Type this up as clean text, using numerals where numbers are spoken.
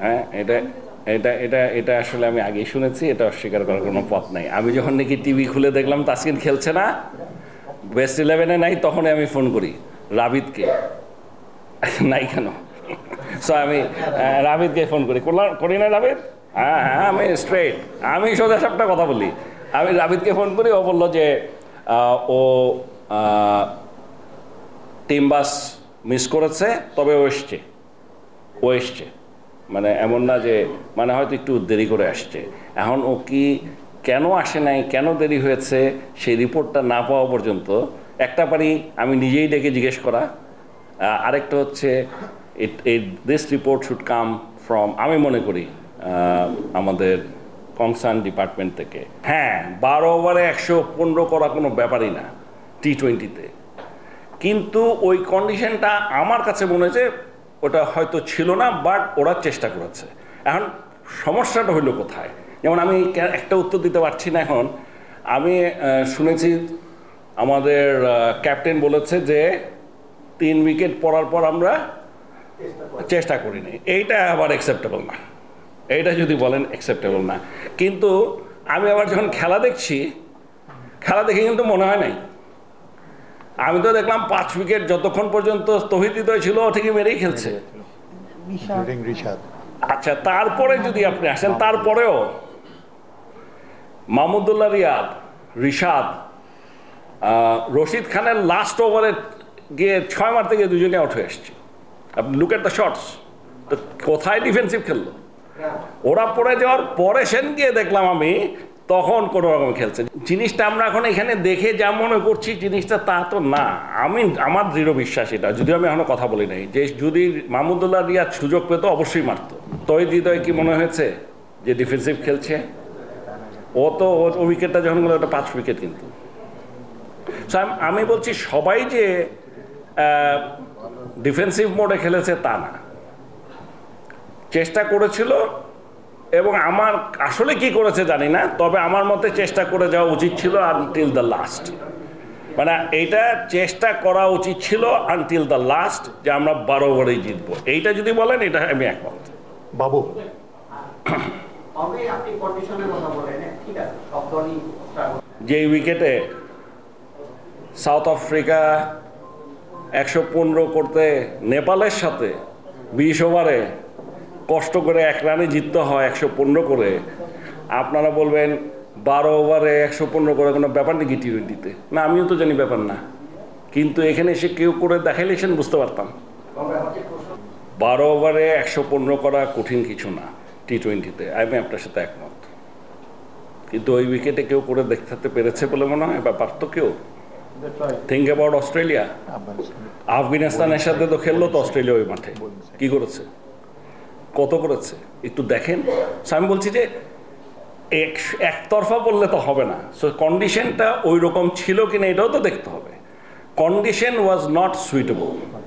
হ্যাঁ, এটা এটা এটা এটা আসলে আমি আগেই শুনেছি, এটা অস্বীকার করার কোনো পথ নাই। আমি যখন নাকি টিভি খুলে দেখলাম তাসকিন খেলছে না, বেস্ট 11-এ নাই, তখনই আমি ফোন করি রাবিদকে, নাই কেন। সো আমি রাবিদকে ফোন করি, করি না রাবিদ? হ্যাঁ হ্যাঁ, আমি স্ট্রেট, আমি সোজা সাপটা কথা বলি। আমি রাবিদকে ফোন করি, ও বললো যে ও টিম বাস মিস করেছে, তবে ও এসছে। মানে এমন না যে, মানে হয়তো একটু দেরি করে আসছে। এখন ও কি কেন আসে নাই, কেন দেরি হয়েছে, সেই রিপোর্টটা না পাওয়া পর্যন্ত একটা পারি আমি নিজেই ডেকে জিজ্ঞেস করা, আরেকটা হচ্ছে this report should come from, আমি মনে করি আমাদের কনসার্ন ডিপার্টমেন্ট থেকে। হ্যাঁ, 12 ওভারে 115 করা কোনো ব্যাপারই না T20-তে, কিন্তু ওই কন্ডিশনটা আমার কাছে মনে হয়েছে ওটা হয়তো ছিল না, বাট ওরা চেষ্টা করেছে। এখন সমস্যাটা হইল কোথায়? যেমন আমি একটা উত্তর দিতে পারছি না এখন। আমি শুনেছি আমাদের ক্যাপ্টেন বলেছে যে 3 উইকেট পড়ার পর আমরা চেষ্টা করিনি। এইটা আবার অ্যাকসেপ্টেবল না, এইটা যদি বলেন অ্যাকসেপ্টেবল না। কিন্তু আমি আবার যখন খেলা দেখছি, খেলা দেখে কিন্তু মনে হয় নাই। আমি তো দেখলাম 5 উইকেট যতক্ষণ পর্যন্ত তৌহিদ হৃদয় ছিল ও ঠিকই মেরেই খেলছে। আচ্ছা, তারপরে যদি আপনি আসেন, তারপরেও মাহমুদুল্লাহ রিয়াদ, রিশাদ, রশিদ খানের লাস্ট ওভারে গিয়ে 6 মারতে গিয়ে দুজনে আউট হয়ে আসছে। আপনি লুক এট দ্য শটস, তো কোথায় ডিফেন্সিভ খেললো? ওরা পড়ে যাওয়ার পরে সেন গিয়ে দেখলাম আমি তখন কোনো রকম খেলছে। জিনিসটা আমরা এখন এখানে দেখে যা মনে করছি জিনিসটা তা তো না। আমার দৃঢ় বিশ্বাস এটা, যদিও আমি এখনো কথা বলি নাই, যে যদি মাহমুদুল্লাহ রিয়াদ সুযোগ পেত অবশ্যই মারত। তৌহিদ হৃদয় কি মনে হয়েছে যে ডিফেন্সিভ খেলছে? ও তো ও উইকেটটা যখন গেলো ওটা 5 উইকেট কিন্তু। সো আমি বলছি সবাই যে ডিফেন্সিভ মোডে খেলেছে তা না, চেষ্টা করেছিল। এবং আমার আসলে কি করেছে জানি না, তবে আমার মতে চেষ্টা করে যাওয়া উচিত ছিল আনটিল দ্য লাস্ট। মানে এইটা চেষ্টা করা উচিত ছিল আনটিল দ্য লাস্ট, যে আমরা 12 ওভারেই জিতবো। এইটা যদি বলেন, এটা আমি একমত। বাবু, যে উইকেটে সাউথ আফ্রিকা 115 করতে নেপালের সাথে 20 ওভারে কষ্ট করে 1 রানে জিততে হয় 115 করে, আপনারা বলবেন 12 ওভারে 115 করে কোনো ব্যাপার নাকি T20-তে? না, আমিও তো জানি ব্যাপার না, কিন্তু এখানে এসে কেউ করে দেখাইলে সে বুঝতে পারতাম। 12 ওভারে 115 করা কঠিন কিছু না T20-তে, আমি আপনার সাথে একমত। কিন্তু ওই উইকেটে কেউ করে দেখাতে পেরেছে বলে মনে হয়, বা পারত কেউ? থিঙ্ক অ্যাবাউট অস্ট্রেলিয়া, আফগানিস্তানের সাথে তো খেললো তো অস্ট্রেলিয়া ওই মাঠে, কি করেছে, কত করেছে একটু দেখেন। আমি বলছি যে একতরফা বললে তো হবে না। সো কন্ডিশনটা ওই রকম ছিল কিনা এটাও তো দেখতে হবে। Condition was not suitable.